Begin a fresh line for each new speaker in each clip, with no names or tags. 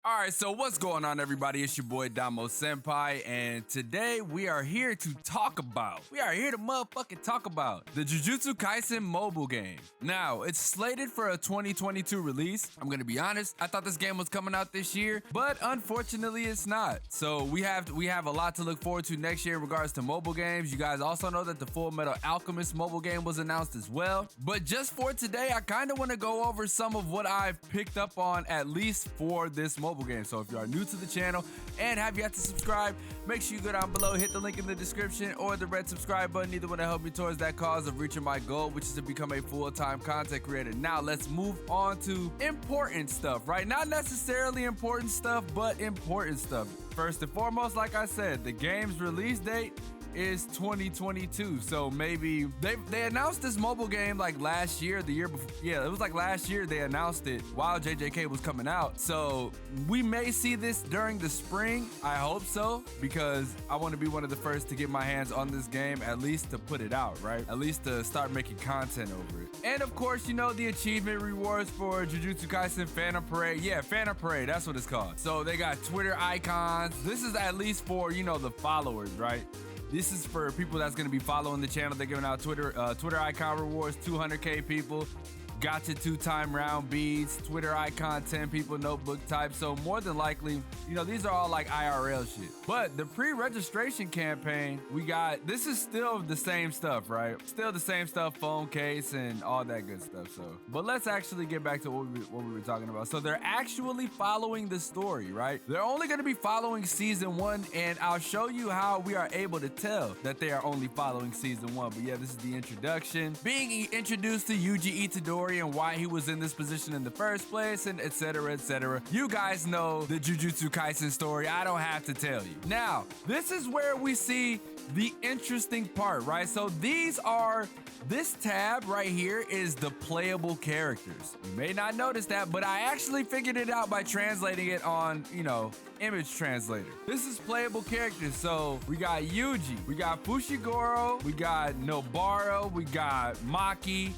Alright, so what's going on, everybody? It's your boy JUJUTSU, and today we are here to motherfucking talk about the Jujutsu Kaisen mobile game. Now, it's slated for a 2022 release. I'm gonna be honest, I thought this game was coming out this year, but unfortunately it's not. So we have a lot to look forward to next year in regards to mobile games. You guys also know that the Full Metal Alchemist mobile game was announced as well. But just for today, I kind of want to go over some of what I've picked up on, at least for this mobile game. So if you are new to the channel and have yet to subscribe, make sure you go down below, hit the link in the description or the red subscribe button. Either one to help me towards that cause of reaching my goal, which is to become a full-time content creator. Now let's move on to important stuff, right? Not necessarily important stuff, but important stuff. First and foremost, like I said, the game's release date is 2022. So maybe they announced this mobile game like last year, the year before. Yeah, it was like last year they announced it while JJK was coming out. So we may see this during the spring. I hope so, because I want to be one of the first to get my hands on this game, at least to put it out, right? At least to start making content over it. And of course, you know, the achievement rewards for Jujutsu Kaisen Phantom Parade. Yeah, Phantom Parade, that's what it's called. So they got Twitter icons. This is at least for, you know, the followers, right? This is for people that's going to be following the channel. They're giving out Twitter icon rewards, 200K people. Gotcha 2-time round beads, Twitter icon 10 people, notebook type. So more than likely, you know, these are all like IRL shit. But the pre-registration campaign, this is still the same stuff, right? Still the same stuff, phone case and all that good stuff. So, but let's actually get back to what we were talking about. So they're actually following the story, right? They're only going to be following season 1, and I'll show you how we are able to tell that they are only following season 1. But yeah, this is the introduction. Being introduced to Yuji Itadori and why he was in this position in the first place, and etc, etc. You guys know the Jujutsu Kaisen story. I don't have to tell you. Now, this is where we see the interesting part, right? So this tab right here is the playable characters. You may not notice that, but I actually figured it out by translating it on, you know, image translator. This is playable characters. So we got Yuji, we got Fushiguro, we got Nobara, we got Maki,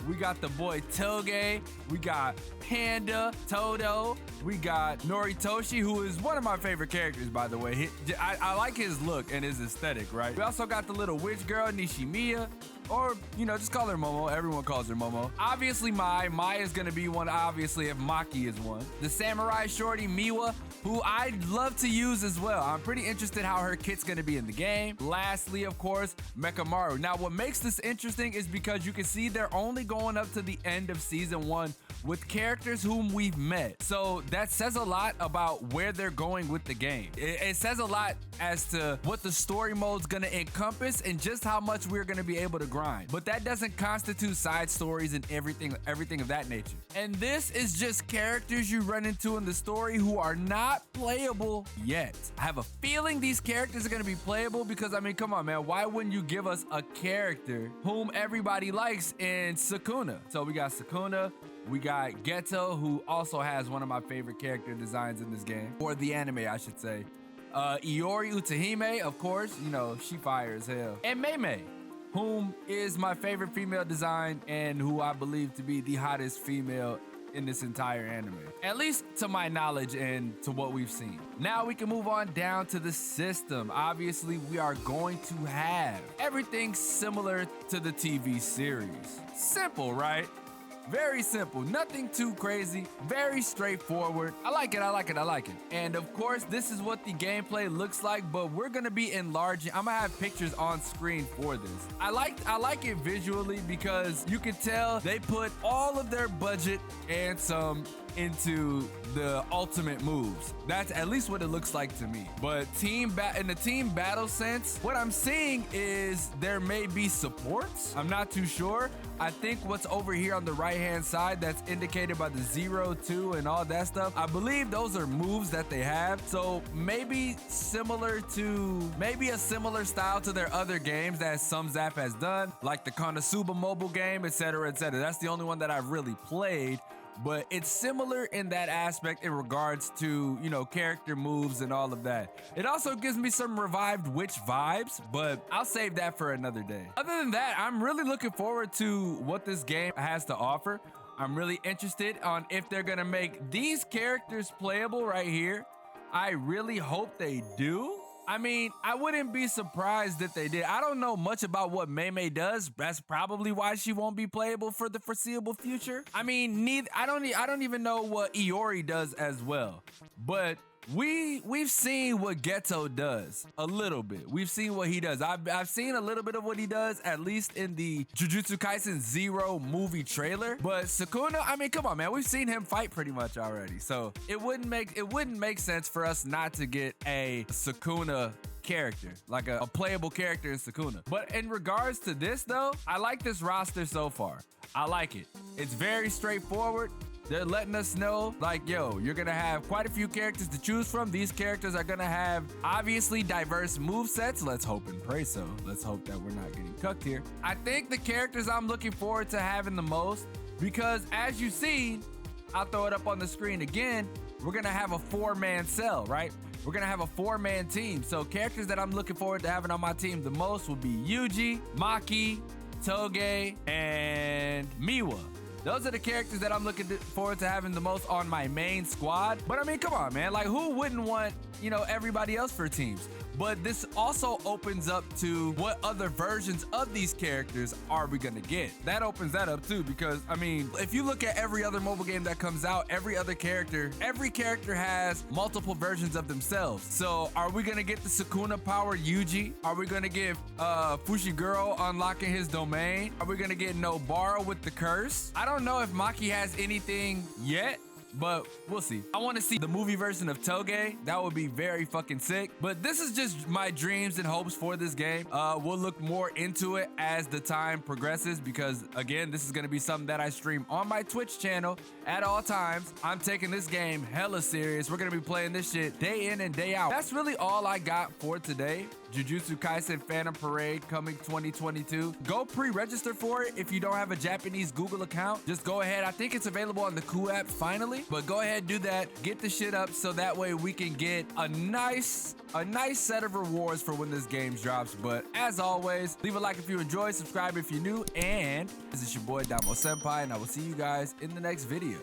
we got the boy Toge, we got Panda, Todo, we got Noritoshi, who is one of my favorite characters, by the way. I like his look and his aesthetic, right? We also got the little witch girl, Nishimiya, or, you know, just call her Momo. Everyone calls her Momo. Obviously, Mai is gonna be one, obviously, if Maki is one. The samurai shorty, Miwa, who I'd love to use as well. I'm pretty interested how her kit's gonna be in the game. Lastly, of course, Mekamaru. Now, what makes this interesting is because you can see they're only going up to the end of season 1 with characters whom we've met. So that says a lot about where they're going with the game. It says a lot as to what the story mode's gonna encompass and just how much we're gonna be able to grind. But that doesn't constitute side stories and everything of that nature. And this is just characters you run into in the story who are not playable yet. I have a feeling these characters are gonna be playable because, I mean, come on, man. Why wouldn't you give us a character whom everybody likes in Sukuna? So we got Sukuna, we got Geto, who also has one of my favorite character designs in this game, or the anime, I should say. Iori Utahime, of course, you know, she fire as hell. And Mei, whom is my favorite female design and who I believe to be the hottest female in this entire anime, at least to my knowledge and to what we've seen. Now we can move on down to the system. Obviously, we are going to have everything similar to the TV series. Simple, right? Very simple, nothing too crazy, very straightforward. I like it. And of course, this is what the gameplay looks like, but we're gonna be enlarging. I'm gonna have pictures on screen for this. I like it visually because you can tell they put all of their budget and some into the ultimate moves. That's at least what it looks like to me. But in the team battle sense, what I'm seeing is there may be supports. I'm not too sure. I think what's over here on the right-hand side that's indicated by the 0, 2, and all that stuff, I believe those are moves that they have. So maybe a similar style to their other games that Sumzap has done, like the Konosuba mobile game, etc, etc. That's the only one that I've really played. But it's similar in that aspect in regards to, you know, character moves and all of that. It also gives me some revived witch vibes, but I'll save that for another day. Other than that, I'm really looking forward to what this game has to offer. I'm really interested on if they're gonna make these characters playable right here. I really hope they do. I mean, I wouldn't be surprised if they did. I don't know much about what Mei does. That's probably why she won't be playable for the foreseeable future. I mean, I don't even know what Iori does as well. But we've seen what Geto does a little bit. We've seen what he does. I've seen a little bit of what he does, at least in the Jujutsu Kaisen 0 movie trailer. But Sukuna, I mean, come on, man. We've seen him fight pretty much already. So it wouldn't make sense for us not to get a Sukuna character, like a playable character in Sukuna. But in regards to this though, I like this roster so far. I like it. It's very straightforward. They're letting us know, like, yo, you're gonna have quite a few characters to choose from. These characters are gonna have obviously diverse movesets. Let's hope and pray so. Let's hope that we're not getting cucked here. I think the characters I'm looking forward to having the most, because as you see, I'll throw it up on the screen again, we're gonna have a 4-man cell, right? We're gonna have a 4-man team. So characters that I'm looking forward to having on my team the most will be Yuji, Maki, Toge, and Miwa. Those are the characters that I'm looking forward to having the most on my main squad. But I mean, come on, man. Like, who wouldn't want, you know, everybody else for teams? But this also opens up to what other versions of these characters are we gonna get? That opens that up too, because I mean, if you look at every other mobile game that comes out, every character has multiple versions of themselves. So are we gonna get the Sukuna powered Yuji? Are we gonna get Fushiguro unlocking his domain? Are we gonna get Nobara with the curse? I don't know if Maki has anything yet, but we'll see. I want to see the movie version of Toge. That would be very fucking sick. But this is just my dreams and hopes for this game. We'll look more into it as the time progresses, because again, this is going to be something that I stream on my Twitch channel at all times. I'm taking this game hella serious. We're going to be playing this shit day in and day out. That's really all I got for today. Jujutsu Kaisen Phantom Parade coming 2022. Go pre-register for it if you don't have a Japanese Google account. Just go ahead. I think it's available on the Ku app finally, but go ahead, do that. Get the shit up so that way we can get a nice set of rewards for when this game drops. But as always, leave a like if you enjoyed, subscribe if you're new, and this is your boy JUJUTSU KAISEN, and I will see you guys in the next video.